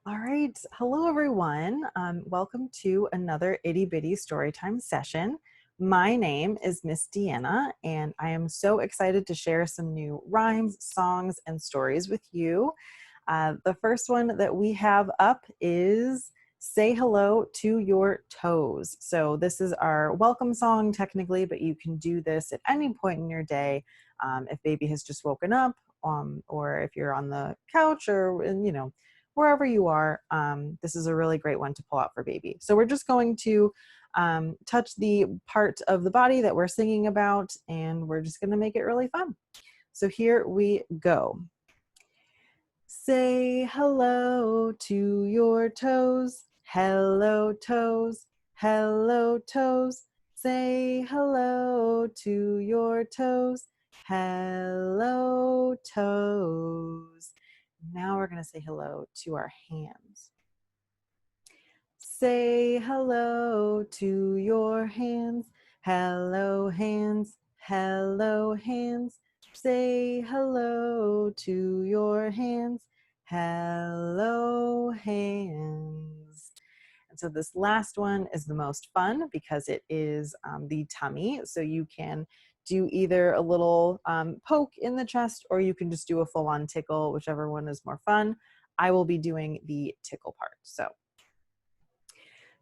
All right. Hello, everyone. Welcome to another Itty Bitty Storytime session. My name is Miss Deanna, and I am so excited to share some new rhymes, songs, and stories with you. The first one that we have up is Say Hello to Your Toes. So this is our welcome song technically, but you can do this at any point in your day if baby has just woken up or if you're on the couch or, wherever you are. This is a really great one to pull out for baby. So we're just going to touch the part of the body that we're singing about, and we're just going to make it really fun. So here we go. Say hello to your toes. Hello, toes. Hello, toes. Say hello to your toes. Hello, toes. Now we're going to say hello to our hands. Say hello to your hands. Hello, hands. Hello, hands. Say hello to your hands. Hello, hands. And so this last one is the most fun because it is the tummy. So you can do either a little poke in the chest, or you can just do a full-on tickle, whichever one is more fun. I will be doing the tickle part. So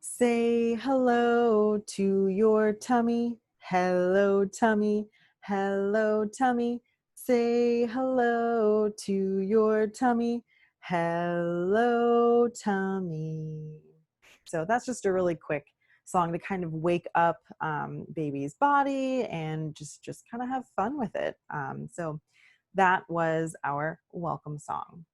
say hello to your tummy. Hello, tummy. Hello, tummy. Say hello to your tummy. Hello, tummy. So that's just a really quick song to kind of wake up baby's body and just kind of have fun with it. So that was our welcome song.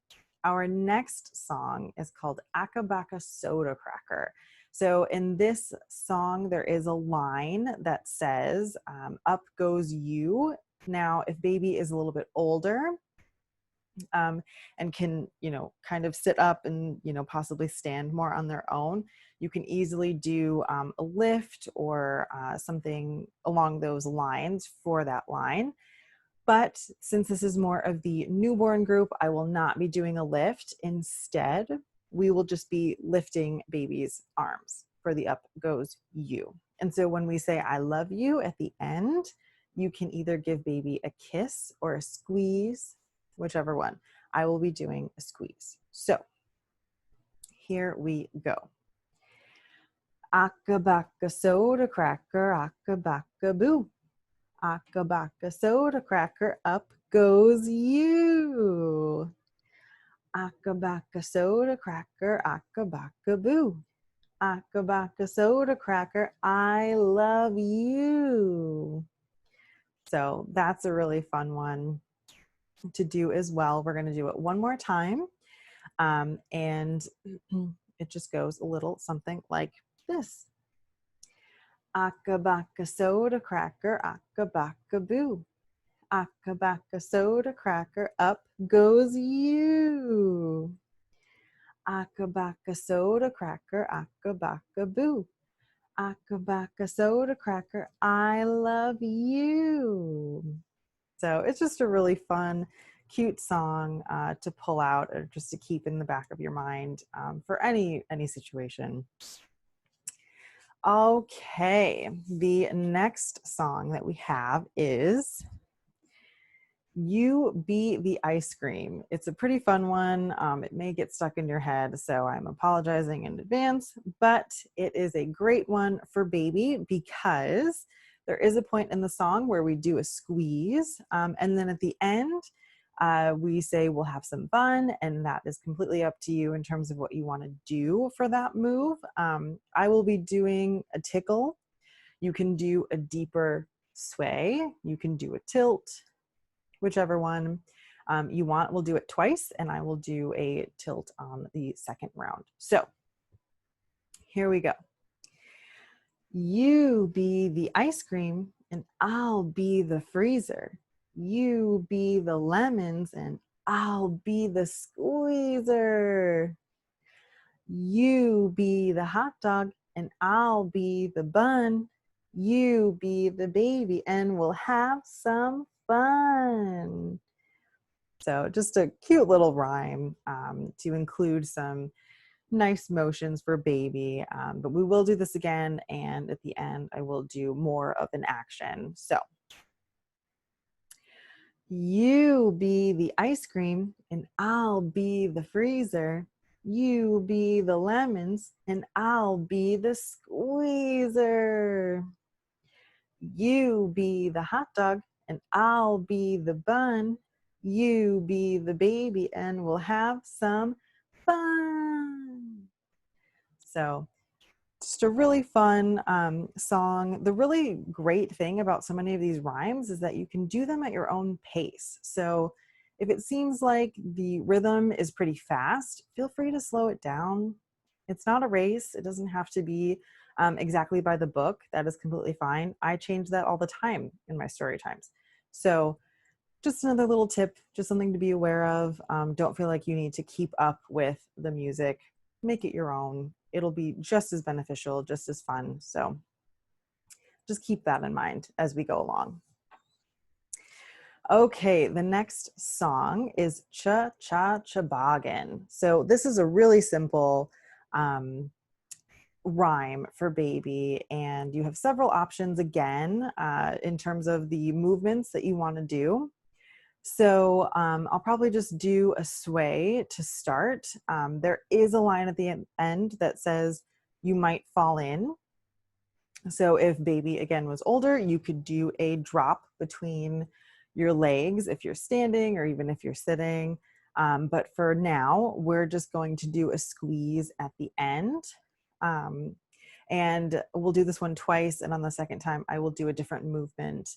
Our next song is called Akabaka Soda Cracker. So in this song, there is a line that says, up goes you. Now, if baby is a little bit older and can, kind of sit up and, possibly stand more on their own, you can easily do a lift or something along those lines for that line. But since this is more of the newborn group, I will not be doing a lift. Instead, we will just be lifting baby's arms for the up goes you. And so when we say I love you at the end, you can either give baby a kiss or a squeeze, whichever one. I will be doing a squeeze. So here we go. Akabaka soda cracker, akabaka boo. Akabaka soda cracker, up goes you. Akabaka soda cracker, akabaka boo. Akabaka soda cracker, I love you. So that's a really fun one to do as well. We're going to do it one more time. And it just goes a little something like this. Akabaka soda cracker, akabaka boo. Akabaka soda cracker, up goes you. Akabaka soda cracker, akabaka boo. Akabaka soda cracker, I love you. So it's just a really fun, cute song to pull out or just to keep in the back of your mind for any situation. Okay, the next song that we have is You Be the Ice Cream. It's a pretty fun one. It may get stuck in your head, so I'm apologizing in advance, but it is a great one for baby because there is a point in the song where we do a squeeze, and then at the end, we say we'll have some fun, and that is completely up to you in terms of what you want to do for that move. I will be doing a tickle. You can do a deeper sway. You can do a tilt, whichever one you want. We'll do it twice, and I will do a tilt on the second round. So here we go. You be the ice cream, and I'll be the freezer. You be the lemons, and I'll be the squeezer. You be the hot dog, and I'll be the bun. You be the baby, and we'll have some fun. So just a cute little rhyme to include some nice motions for baby. But we will do this again, and at the end I will do more of an action. So you be the ice cream and I'll be the freezer. You be the lemons and I'll be the squeezer. You be the hot dog and I'll be the bun. You be the baby and we'll have some fun. So just a really fun song. The really great thing about so many of these rhymes is that you can do them at your own pace. So if it seems like the rhythm is pretty fast, feel free to slow it down. It's not a race. It doesn't have to be exactly by the book. That is completely fine. I change that all the time in my story times. So just another little tip, just something to be aware of. Don't feel like you need to keep up with the music. Make it your own. It'll be just as beneficial, just as fun. So just keep that in mind as we go along. Okay, the next song is Cha Cha Chaboggin. So this is a really simple rhyme for baby, and you have several options again in terms of the movements that you want to do. So I'll probably just do a sway to start. There is a line at the end that says, you might fall in. So if baby, again, was older, you could do a drop between your legs if you're standing or even if you're sitting. But for now, we're just going to do a squeeze at the end. And we'll do this one twice. And on the second time, I will do a different movement.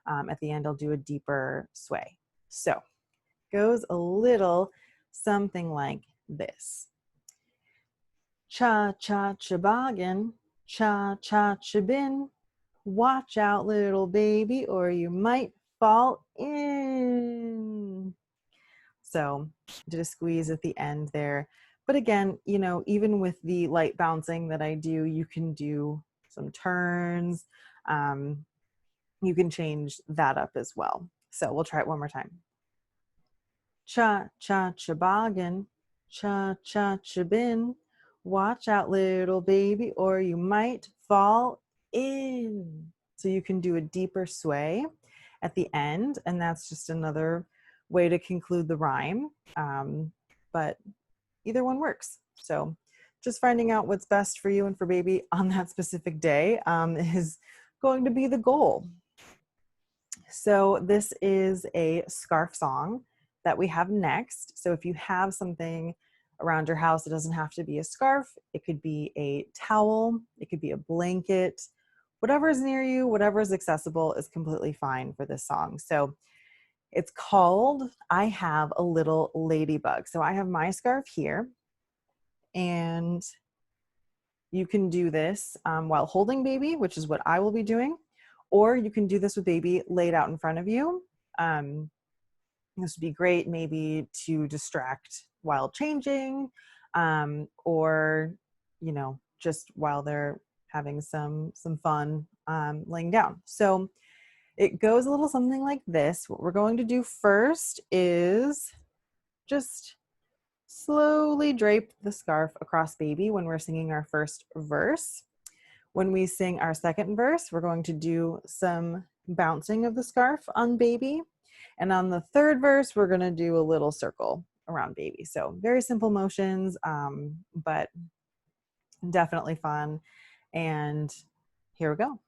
At the end, I'll do a deeper sway. So goes a little something like this. Cha cha chaboggin, cha cha chabin. Watch out, little baby, or you might fall in. So did a squeeze at the end there. But again, you know, even with the light bouncing that I do, you can do some turns. You can change that up as well. So we'll try it one more time. Cha cha chaboggin, cha cha chabin. Watch out, little baby, or you might fall in. So you can do a deeper sway at the end, and that's just another way to conclude the rhyme. But either one works. So just finding out what's best for you and for baby on that specific day is going to be the goal. So this is a scarf song that we have next. So if you have something around your house, it doesn't have to be a scarf. It could be a towel. It could be a blanket. Whatever is near you, whatever is accessible is completely fine for this song. So it's called I Have a Little Ladybug. So I have my scarf here, and you can do this while holding baby, which is what I will be doing, or you can do this with baby laid out in front of you. This would be great maybe to distract while changing, or, you know, just while they're having some fun laying down. So it goes a little something like this. What we're going to do first is just slowly drape the scarf across baby when we're singing our first verse. When we sing our second verse, we're going to do some bouncing of the scarf on baby. And on the third verse, we're going to do a little circle around baby. So very simple motions, but definitely fun. And here we go.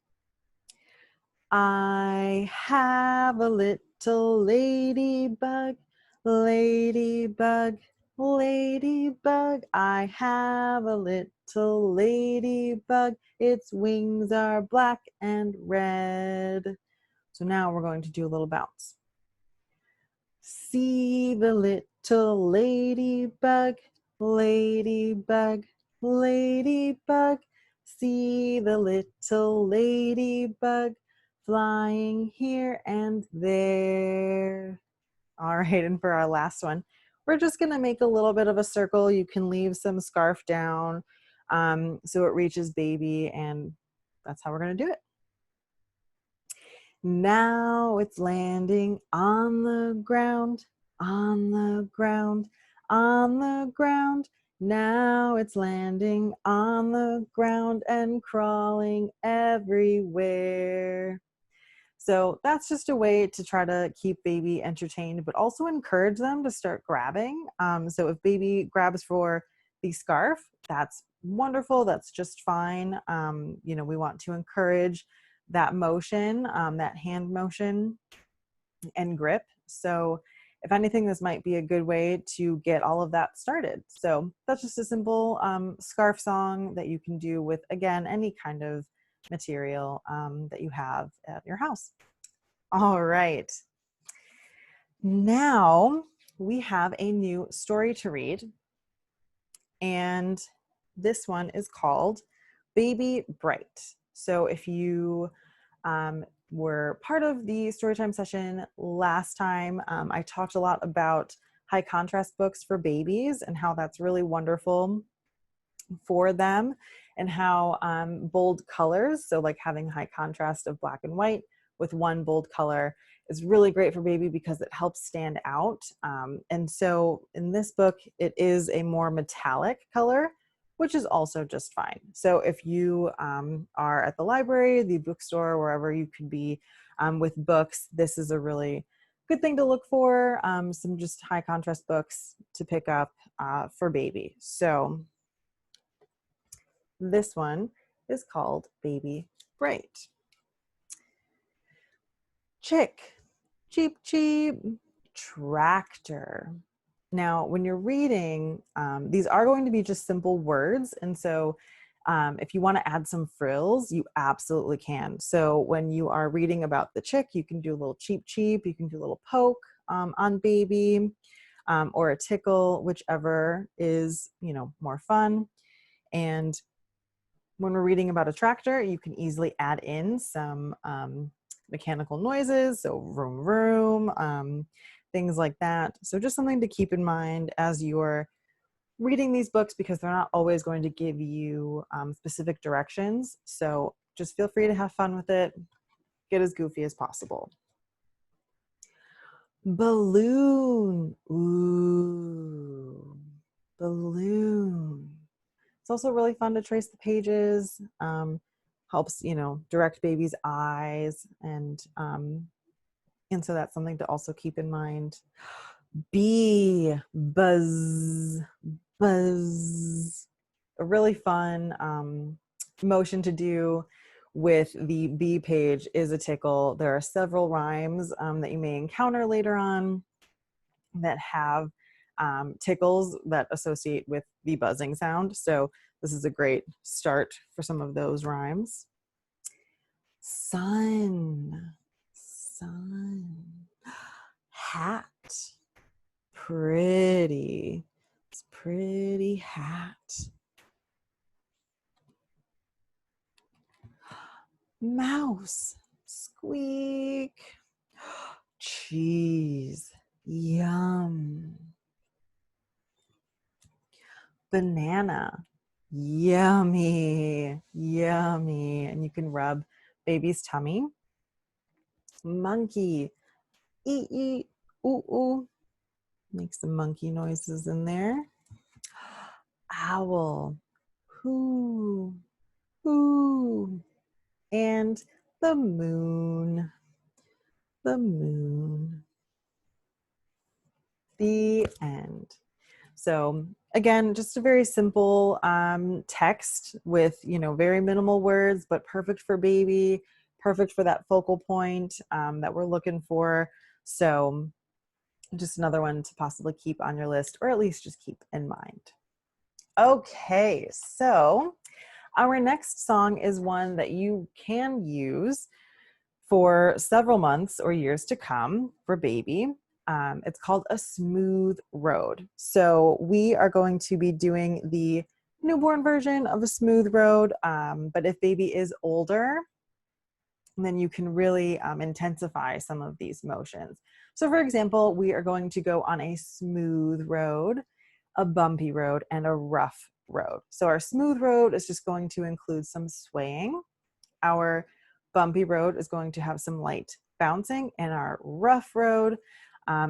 I have a little ladybug, ladybug, ladybug. I have a little ladybug. Its wings are black and red. So now we're going to do a little bounce. See the little ladybug, ladybug, ladybug. See the little ladybug flying here and there. All right, and for our last one, we're just gonna make a little bit of a circle. You can leave some scarf down so it reaches baby, and that's how we're gonna do it. Now it's landing on the ground, on the ground, on the ground. Now it's landing on the ground and crawling everywhere. So that's just a way to try to keep baby entertained, but also encourage them to start grabbing. So if baby grabs for the scarf, that's wonderful. That's just fine. We want to encourage that motion, that hand motion and grip. So if anything, this might be a good way to get all of that started. So that's just a simple scarf song that you can do with, again, any kind of material that you have at your house. All right. Now we have a new story to read. And this one is called Baby Bright. So if you were part of the Storytime session last time, I talked a lot about high contrast books for babies and how that's really wonderful for them, and how bold colors, so like having high contrast of black and white with one bold color, is really great for baby because it helps stand out. And so in this book, it is a more metallic color, which is also just fine. So if you are at the library, the bookstore, wherever you could be with books, this is a really good thing to look for, some just high contrast books to pick up for baby. So this one is called Baby Bright. Chick, cheep, cheep, tractor. Now, when you're reading, these are going to be just simple words. And so if you want to add some frills, you absolutely can. So when you are reading about the chick, you can do a little cheep, cheep. You can do a little poke on baby, or a tickle, whichever is, more fun. And when we're reading about a tractor, you can easily add in some mechanical noises, so vroom, vroom, things like that. So just something to keep in mind as you're reading these books, because they're not always going to give you specific directions. So just feel free to have fun with it. Get as goofy as possible. Balloon. Ooh, balloon. It's also really fun to trace the pages. Helps, direct baby's eyes, and so that's something to also keep in mind. Bee, buzz, buzz. A really fun motion to do with the bee page is a tickle. There are several rhymes that you may encounter later on that have tickles that associate with the buzzing sound. So this is a great start for some of those rhymes. Sun, sun, hat, pretty, it's pretty hat. Mouse, squeak, cheese, yum. Banana, yummy, yummy. And you can rub baby's tummy. Monkey, ee, ee, ooh, ooh. Make some monkey noises in there. Owl, hoo, hoo. And the moon, the moon. The end. So again, just a very simple text with, very minimal words, but perfect for baby, perfect for that focal point that we're looking for. So just another one to possibly keep on your list, or at least just keep in mind. Okay, so our next song is one that you can use for several months or years to come for baby. It's called A Smooth Road. So we are going to be doing the newborn version of A Smooth Road, but if baby is older, then you can really intensify some of these motions. So for example, we are going to go on a smooth road, a bumpy road, and a rough road. So our smooth road is just going to include some swaying. Our bumpy road is going to have some light bouncing, and our rough road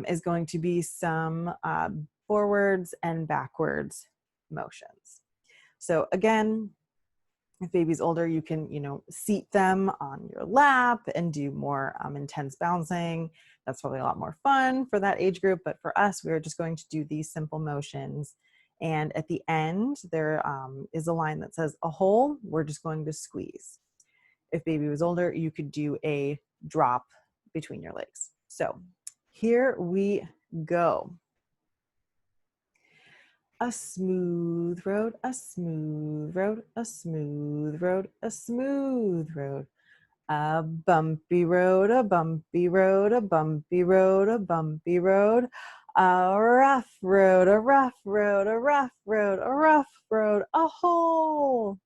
is going to be some forwards and backwards motions. So again, if baby's older, you can, seat them on your lap and do more intense bouncing. That's probably a lot more fun for that age group. But for us, we're just going to do these simple motions. And at the end, there is a line that says a hole. We're just going to squeeze. If baby was older, you could do a drop between your legs. So here we go. A smooth road, a smooth road, a smooth road, a smooth road. A bumpy road, a bumpy road, a bumpy road, a bumpy road. A rough road, a rough road, a rough road, a rough road, a hole.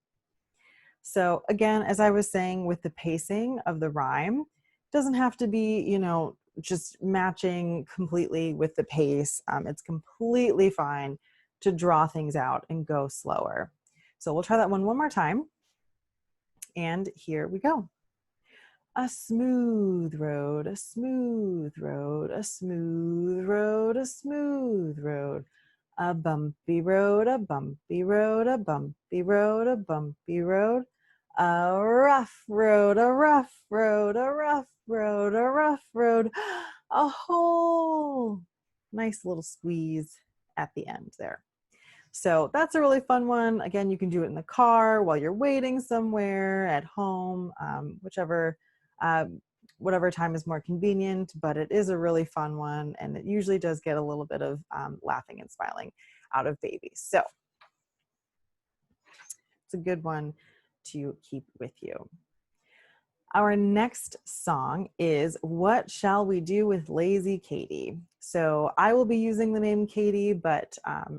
So again, as I was saying, with the pacing of the rhyme, it doesn't have to be, just matching completely with the pace. It's completely fine to draw things out and go slower. So we'll try that one more time. And here we go. A smooth road, a smooth road, a smooth road, a smooth road. A bumpy road, a bumpy road, a bumpy road, a bumpy road. A rough road, a rough road, a rough road, a rough road. A hole. Nice little squeeze at the end there. So that's a really fun one. Again, you can do it in the car, while you're waiting somewhere, at home, whatever time is more convenient, but it is a really fun one, and it usually does get a little bit of laughing and smiling out of babies. So it's a good one to keep with you. Our next song is What Shall We Do with Lazy Katie? So I will be using the name Katie, but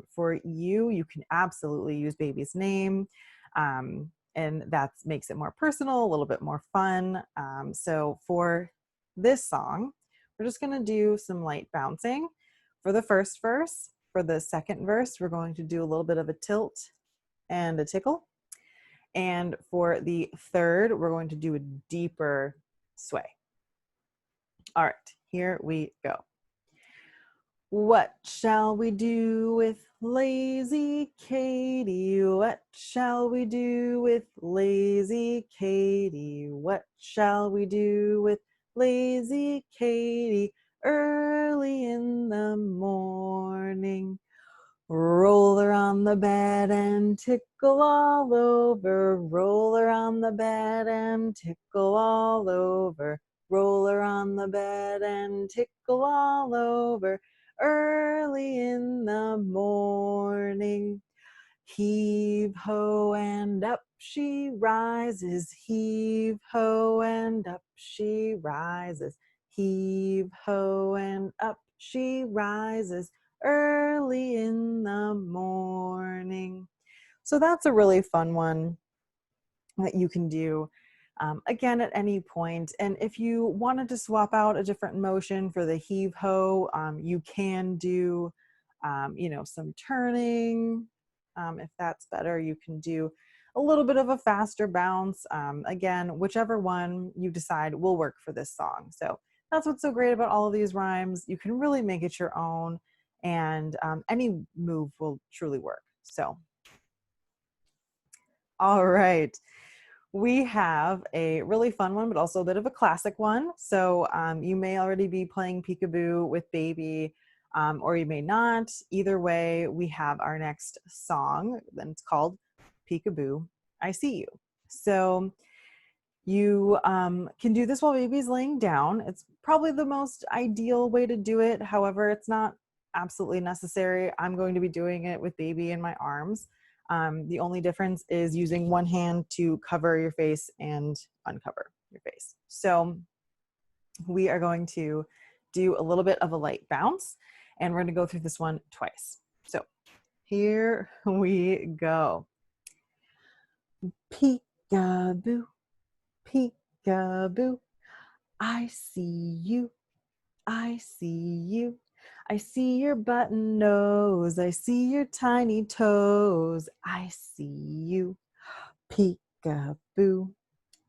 for you, you can absolutely use baby's name. And that makes it more personal, a little bit more fun. So for this song, we're just gonna do some light bouncing for the first verse. For the second verse, we're going to do a little bit of a tilt and a tickle. And for the third, we're going to do a deeper sway. All right, here we go. What shall we do with lazy Katie? What shall we do with lazy Katie? What shall we do with lazy Katie? Early in the morning, roll her on the bed and tickle all over. Roll her on the bed and tickle all over. Roll her on the bed and tickle all over. Early in the morning, heave ho and up she rises. Heave ho and up she rises. Heave ho and up she rises. Early in the morning. So that's a really fun one that you can do again at any point. And if you wanted to swap out a different motion for the heave ho, you can do some turning. If that's better, you can do a little bit of a faster bounce. Again, whichever one you decide will work for this song. So that's what's so great about all of these rhymes. You can really make it your own, and any move will truly work. So, all right. We have a really fun one, but also a bit of a classic one. So you may already be playing Peekaboo with baby, or you may not. Either way, we have our next song, and it's called Peekaboo, I See You. So you can do this while baby's laying down. It's probably the most ideal way to do it. However, it's not absolutely necessary. I'm going to be doing it with baby in my arms. The only difference is using one hand to cover your face and uncover your face. So we are going to do a little bit of a light bounce, and we're going to go through this one twice. So here we go. Peekaboo, peekaboo, I see you, I see you. I see your button nose, I see your tiny toes, I see you, peekaboo.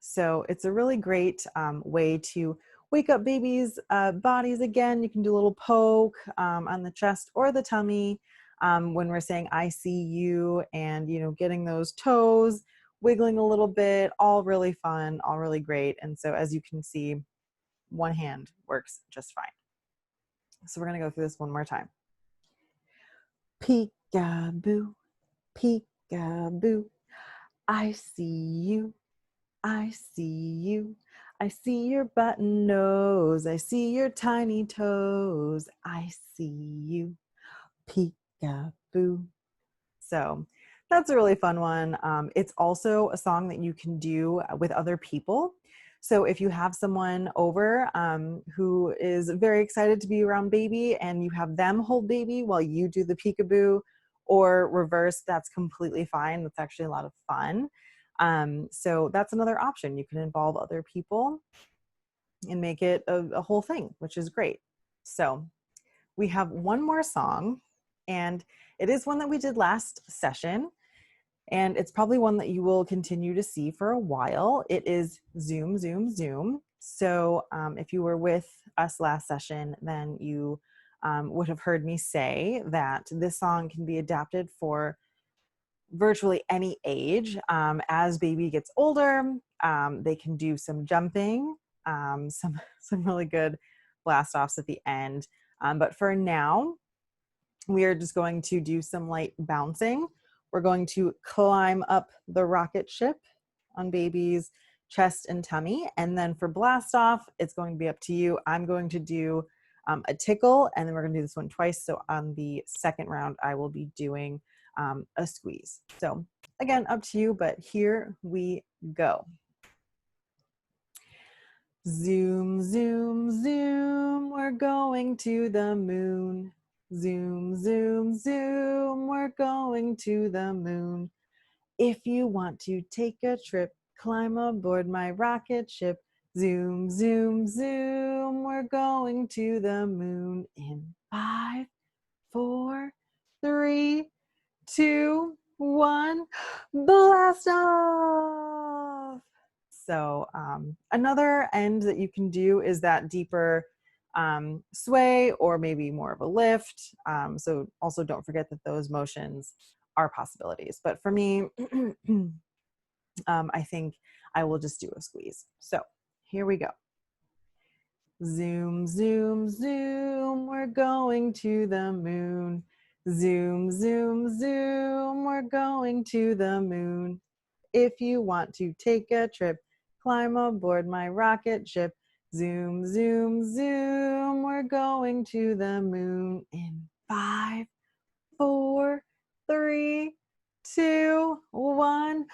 So it's a really great way to wake up babies' bodies again. You can do a little poke on the chest or the tummy. when we're saying I see you, and getting those toes wiggling a little bit, all really fun, all really great. And so as you can see, one hand works just fine. So we're going to go through this one more time. Peekaboo, peekaboo, I see you, I see you. I see your button nose, I see your tiny toes, I see you, peekaboo. So that's a really fun one. It's also a song that you can do with other people. So if you have someone over who is very excited to be around baby, and you have them hold baby while you do the peekaboo, or reverse, that's completely fine. That's actually a lot of fun. So that's another option. You can involve other people and make it a whole thing, which is great. So we have one more song, and it is one that we did last session, and it's probably one that you will continue to see for a while. It is Zoom, Zoom, Zoom. So if you were with us last session, then you would have heard me say that this song can be adapted for virtually any age. As baby gets older, they can do some jumping, some really good blast offs at the end. But for now, we are just going to do some light bouncing. We're going to climb up the rocket ship on baby's chest and tummy. And then for blast off, it's going to be up to you. I'm going to do a tickle, and then we're going to do this one twice. So on the second round, I will be doing a squeeze. So again, up to you, but here we go. Zoom, zoom, zoom, we're going to the moon. Zoom, zoom, zoom, we're going to the moon. If you want to take a trip, climb aboard my rocket ship. Zoom, zoom, zoom, we're going to the moon in 5, 4, 3, 2, 1, blast off! So another end that you can do is that deeper sway, or maybe more of a lift. So also don't forget that those motions are possibilities. But for me, I think I will just do a squeeze. So here we go. Zoom, zoom, zoom, we're going to the moon. Zoom, zoom, zoom, we're going to the moon. If you want to take a trip, climb aboard my rocket ship. Zoom, zoom, zoom, we're going to the moon in 5, 4, 3, 2, 1,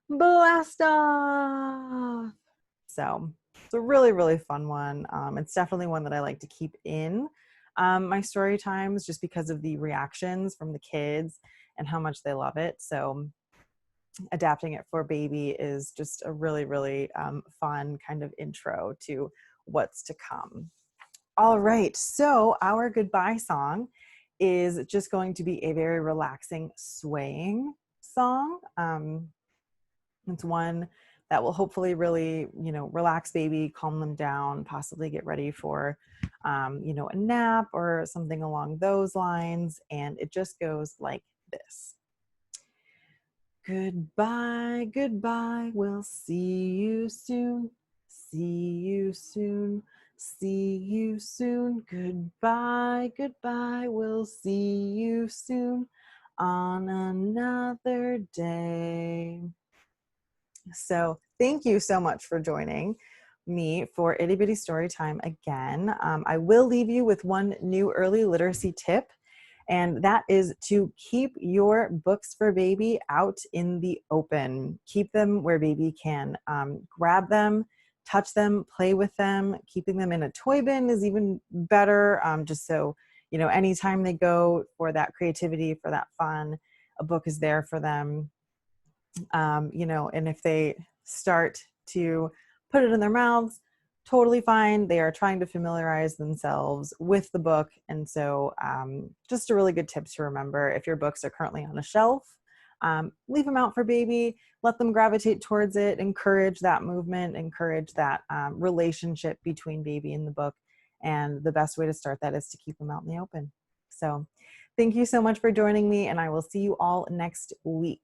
blast off! So it's a really, really fun one. It's definitely one that I like to keep in my story times, just because of the reactions from the kids and how much they love it. So adapting it for baby is just a really, really fun kind of intro to what's to come. All right, so our goodbye song is just going to be a very relaxing swaying song. It's one that will hopefully really, relax baby, calm them down, possibly get ready for, a nap or something along those lines. And it just goes like this. Goodbye, goodbye, we'll see you soon. See you soon. See you soon. Goodbye, goodbye, we'll see you soon on another day. So thank you so much for joining me for Itty Bitty Storytime again. I will leave you with one new early literacy tip, and that is to keep your books for baby out in the open. Keep them where baby can grab them, touch them, play with them. Keeping them in a toy bin is even better, just so, anytime they go for that creativity, for that fun, a book is there for them. And if they start to put it in their mouths, totally fine. They are trying to familiarize themselves with the book. And so just a really good tip to remember: if your books are currently on a shelf, leave them out for baby, let them gravitate towards it, encourage that movement, encourage that relationship between baby and the book. And the best way to start that is to keep them out in the open. So Thank you so much for joining me, and I will see you all next week.